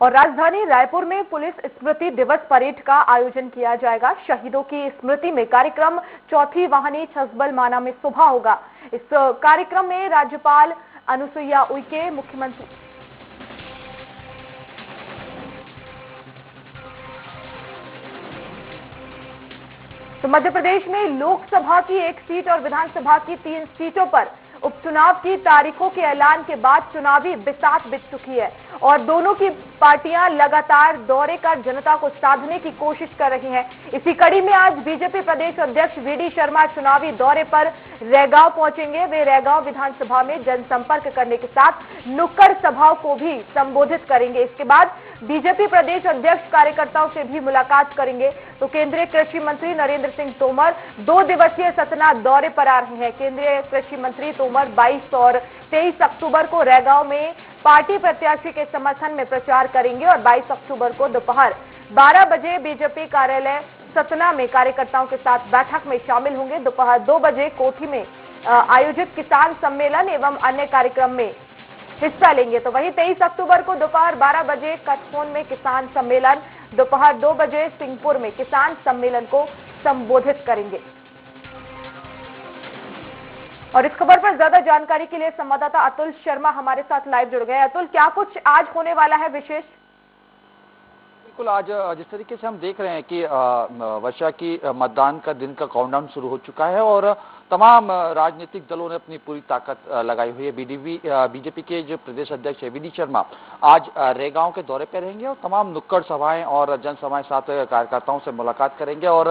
और राजधानी रायपुर में पुलिस स्मृति दिवस परेड का आयोजन किया जाएगा। शहीदों की स्मृति में कार्यक्रम चौथी वाहिनी छसबल माना में सुबह होगा। इस कार्यक्रम में राज्यपाल अनुसुईया उइके, मुख्यमंत्री तो मध्य प्रदेश में लोकसभा की 1 सीट और विधानसभा की 3 सीटों पर उपचुनाव की तारीखों के ऐलान के बाद चुनावी बिसात बिछ चुकी है और दोनों की पार्टियां लगातार दौरे कर जनता को साधने की कोशिश कर रही हैं। इसी कड़ी में आज बीजेपी प्रदेश अध्यक्ष वीडी शर्मा चुनावी दौरे पर रैगांव पहुंचेंगे। वे रैगांव विधानसभा में जनसंपर्क करने के साथ नुक्कड़ सभाओं को भी संबोधित करेंगे। इसके बाद बीजेपी प्रदेश अध्यक्ष कार्यकर्ताओं से भी मुलाकात करेंगे। तो केंद्रीय कृषि मंत्री नरेंद्र सिंह तोमर 2 दिवसीय सतना दौरे पर आ रहे हैं। केंद्रीय कृषि मंत्री तोमर 22 और 23 अक्टूबर को रैगांव में पार्टी प्रत्याशी के समर्थन में प्रचार करेंगे और 22 अक्टूबर को दोपहर 12 बजे बीजेपी कार्यालय सतना में कार्यकर्ताओं के साथ बैठक में शामिल होंगे। दोपहर 2 बजे कोठी में आयोजित किसान सम्मेलन एवं अन्य कार्यक्रम में हिस्सा लेंगे। तो वहीं 23 अक्टूबर को दोपहर 12 बजे कटफोन में किसान सम्मेलन, दोपहर 2 बजे सिंहपुर में किसान सम्मेलन को संबोधित करेंगे। और इस खबर पर ज्यादा जानकारी के लिए संवाददाता अतुल शर्मा हमारे साथ लाइव जुड़ गए। अतुल, क्या कुछ आज होने वाला है विशेष? बिल्कुल, आज जिस तरीके से हम देख रहे हैं कि वर्षा की मतदान का दिन का काउंटडाउन शुरू हो चुका है और तमाम राजनीतिक दलों ने अपनी पूरी ताकत लगाई हुई है। बीजेपी के जो प्रदेश अध्यक्ष है वीडी शर्मा आज रैगांव के दौरे पर रहेंगे और तमाम नुक्कड़ सभाएं और जनसभाएं साथ कार्यकर्ताओं से मुलाकात करेंगे और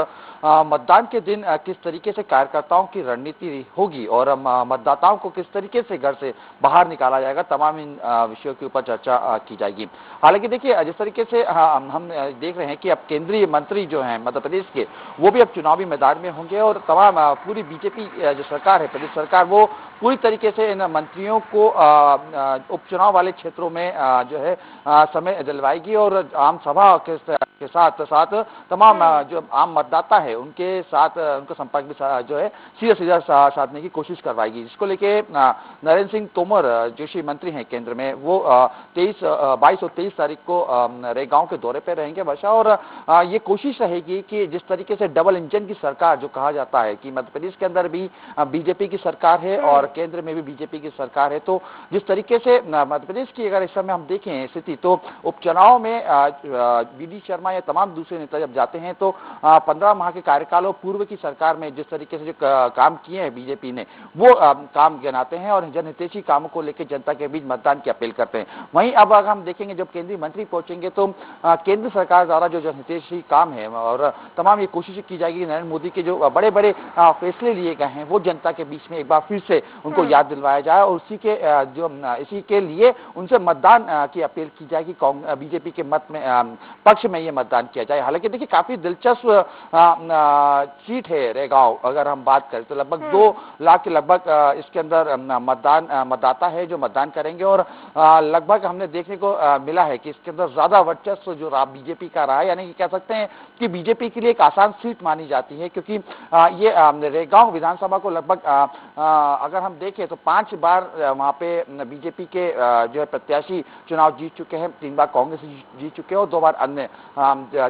मतदान के दिन किस तरीके से कार्यकर्ताओं की रणनीति होगी और मतदाताओं को किस तरीके से घर से बाहर निकाला जाएगा, तमाम इन विषयों के ऊपर चर्चा की जाएगी। हालांकि देखिए, जिस तरीके से हम देख रहे हैं कि अब केंद्रीय मंत्री जो हैं मध्य प्रदेश के, वो भी अब चुनावी मैदान में होंगे और तमाम पूरी बीजेपी जो सरकार है, प्रदेश सरकार, वो पूरी तरीके से इन मंत्रियों को उपचुनाव वाले क्षेत्रों में जो है समय दिलवाएगी और आम सभा के साथ साथ तमाम जो आम मतदाता है उनके साथ उनका संपर्क भी जो है सीधा साधने की कोशिश करवाएगी। जिसको लेके नरेंद्र सिंह तोमर जो मंत्री हैं केंद्र में, वो 22 और 23 तारीख को रैगांव के दौरे पर रहेंगे वर्षा। और ये कोशिश रहेगी कि जिस तरीके से डबल इंजन की सरकार जो कहा जाता है कि मध्य प्रदेश के अंदर भी बीजेपी की सरकार है और केंद्र में भी बीजेपी की सरकार है, तो जिस तरीके से मध्य प्रदेश की अगर इस समय हम देखें स्थिति, तो उपचुनाव में वीडी शर्मा या तमाम दूसरे नेता जब जाते हैं तो 15 माह के कार्यकाल पूर्व की सरकार में जिस तरीके से जो काम किए हैं बीजेपी ने, वो काम गिनाते हैं और जनहितैषी कामों को लेकर जनता के बीच मतदान की अपील करते हैं। वहीं अब अगर हम देखेंगे जब केंद्रीय मंत्री पहुंचेंगे तो केंद्र सरकार द्वारा जो जनहितैषी काम है और तमाम ये कोशिश की जाएगी नरेंद्र मोदी के जो बड़े बड़े फैसले लिए गए हैं वो जनता के बीच में एक बार फिर से उनको याद दिलवाया जाए और इसी के लिए उनसे मतदान की अपील की जाएगी। बीजेपी के मत में पक्ष में ये मतदान किया जाए। हालांकि देखिए, काफी दिलचस्प सीट है रैगांव। अगर हम बात करें तो लगभग 2 लाख के लगभग इसके अंदर मतदाता है जो मतदान करेंगे और लगभग हमने देखने को मिला है कि इसके अंदर ज्यादा वर्चस्व जो बीजेपी का रहा है, यानी कि कह सकते हैं कि बीजेपी के लिए एक आसान सीट मानी जाती है क्योंकि ये रैगांव विधानसभा को लगभग अगर हम देखें तो 5 बार वहां पे बीजेपी के जो है प्रत्याशी चुनाव जीत चुके हैं, 3 बार कांग्रेस जीत चुके हैं और 2 बार अन्य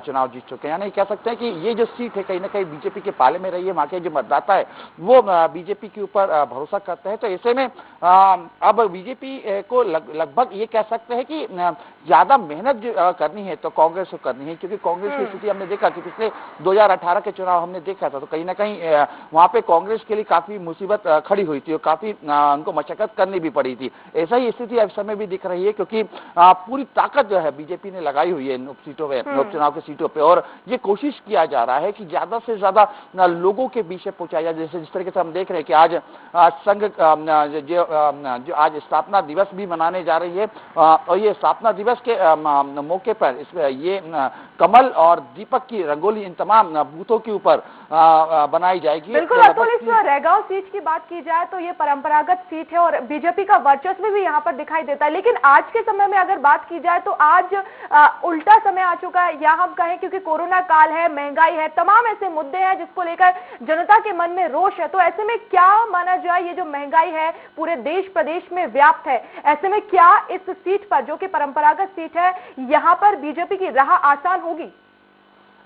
चुनाव जीत चुके हैं। यानी कह सकते हैं कि ये जो सीट है कहीं ना कहीं बीजेपी के पाले में रही है। वहां के जो मतदाता है वो बीजेपी के ऊपर भरोसा करते हैं। तो ऐसे में अब बीजेपी को लगभग ये कह सकते हैं कि ज्यादा मेहनत करनी है तो कांग्रेस को करनी है, क्योंकि कांग्रेस की स्थिति हमने देखा कि पिछले 2018 के चुनाव हमने देखा था तो कहीं ना कहीं वहां पे कांग्रेस के लिए काफी मुसीबत खड़ी हुई थी और काफी उनको मशक्कत करनी भी पड़ी थी। ऐसा ही स्थिति इस समय भी दिख रही है क्योंकि पूरी ताकत जो है बीजेपी ने लगाई हुई है इन उपचुनाव की सीटों पे और ये कोशिश किया जा रहा है कि ज्यादा से ज्यादा लोगों के बीच में पहुंचाया जाए। जैसे जिस तरीके से हम देख रहे हैं कि आज संघ जो आज स्थापना दिवस भी मनाने जा रही है और ये स्थापना दिवस के मौके पर ये कमल और दीपक की रंगोली इन तमाम बूथों के ऊपर बनाई जाएगी। बिल्कुल अतुल, इस रैगांव सीट की बात की जाए तो ये परंपरागत सीट है और बीजेपी का वर्चस्व भी यहाँ पर दिखाई देता है। लेकिन आज के समय में अगर बात की जाए तो आज उल्टा समय आ चुका है। या हम कहें क्योंकि कोरोना काल है, महंगाई है, तमाम ऐसे मुद्दे हैं जिसको लेकर जनता के मन में रोष है। तो ऐसे में क्या माना जाए, ये जो महंगाई है पूरे देश प्रदेश में व्याप्त है, ऐसे में क्या इस सीट पर जो कि परंपरागत सीट है, यहां पर बीजेपी की राह आसान होगी?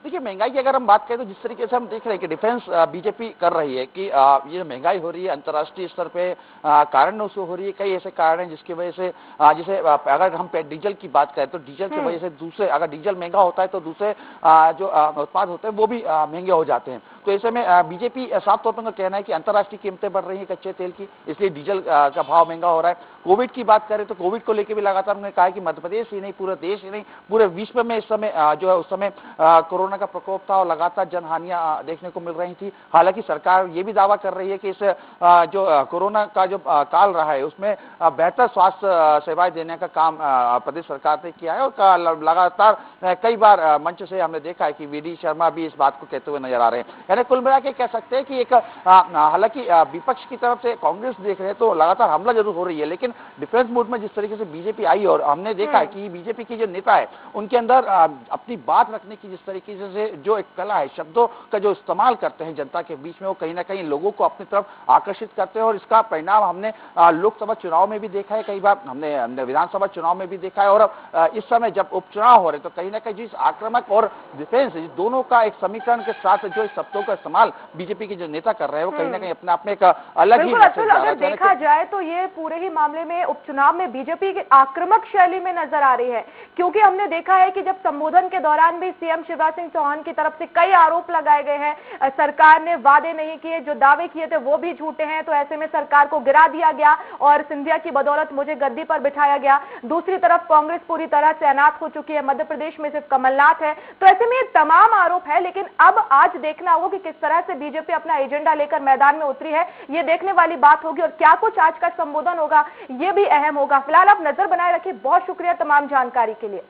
देखिए, महंगाई की अगर हम बात करें तो जिस तरीके से हम देख रहे हैं कि डिफेंस बीजेपी कर रही है कि ये महंगाई हो रही है अंतर्राष्ट्रीय स्तर पे, कारण से हो रही है। कई ऐसे कारण हैं जिसकी वजह से जैसे अगर हम डीजल की बात करें तो डीजल की वजह से दूसरे, अगर डीजल महंगा होता है तो दूसरे जो उत्पाद होते हैं वो भी महंगे हो जाते हैं। तो ऐसे में बीजेपी साफ तौर पर कहना है कि अंतर्राष्ट्रीय कीमतें बढ़ रही है कच्चे तेल की, इसलिए डीजल का भाव महंगा हो रहा है। कोविड की बात करें तो कोविड को लेकर भी लगातार उन्होंने कहा है कि मध्य प्रदेश ही नहीं, पूरे देश ही नहीं, पूरे विश्व में इस समय जो है उस समय कोरोना का प्रकोप था और लगातार जनहानियां देखने को मिल रही थी। हालांकि सरकार ये भी दावा कर रही है कि इस जो कोरोना का जो काल रहा है उसमें बेहतर स्वास्थ्य सेवाएं देने का काम प्रदेश सरकार ने किया है और लगातार कई बार मंच से हमने देखा है कि वीडी शर्मा भी इस बात को कहते हुए नजर आ रहे हैं। यानी कुल मिला के कह सकते हैं कि एक हालांकि विपक्ष की तरफ से कांग्रेस देख रहे हैं तो लगातार हमला जरूर हो रही है, लेकिन डिफेंस मोड में जिस तरीके से बीजेपी आई और हमने देखा है कि बीजेपी की जो नेता है उनके अंदर अपनी बात रखने की जिस तरीके से जो एक कला है, शब्दों का जो इस्तेमाल करते हैं जनता के बीच में, वो कहीं ना कहीं लोगों को अपनी तरफ आकर्षित करते हैं और इसका परिणाम हमने लोकसभा चुनाव में भी देखा है, कई बार हमने विधानसभा चुनाव में भी देखा है। और इस समय जब उपचुनाव हो रहे तो कहीं ना कहीं जिस आक्रामक और डिफेंस दोनों का एक समीकरण के साथ जो शब्दों का इस्तेमाल बीजेपी के जो नेता कर रहे हैं वो कहीं ना कहीं अपने आप में एक अलग ही मैसेज जा रहा है। देखा जाए तो ये पूरे ही मामले में उपचुनाव में बीजेपी की आक्रामक शैली में नजर आ रही है, क्योंकि हमने देखा है कि जब संबोधन के दौरान भी सीएम शिवराज सिंह चौहान की तरफ से कई आरोप लगाए गए हैं, सरकार ने वादे नहीं किए, जो दावे किए थे वो भी झूठे हैं, तो ऐसे में सरकार को गिरा दिया गया और सिंधिया की बदौलत मुझे गद्दी पर बिठाया गया। दूसरी तरफ कांग्रेस पूरी तरह से अनाथ हो चुकी है, मध्य प्रदेश में सिर्फ कमलनाथ है। तो ऐसे में ये तमाम आरोप है, लेकिन अब आज देखना होगा कि किस तरह से बीजेपी अपना एजेंडा लेकर मैदान में उतरी है, ये देखने वाली बात होगी और क्या कुछ आज का संबोधन होगा ये भी अहम होगा। फिलहाल आप नजर बनाए रखिए। बहुत शुक्रिया तमाम जानकारी के लिए।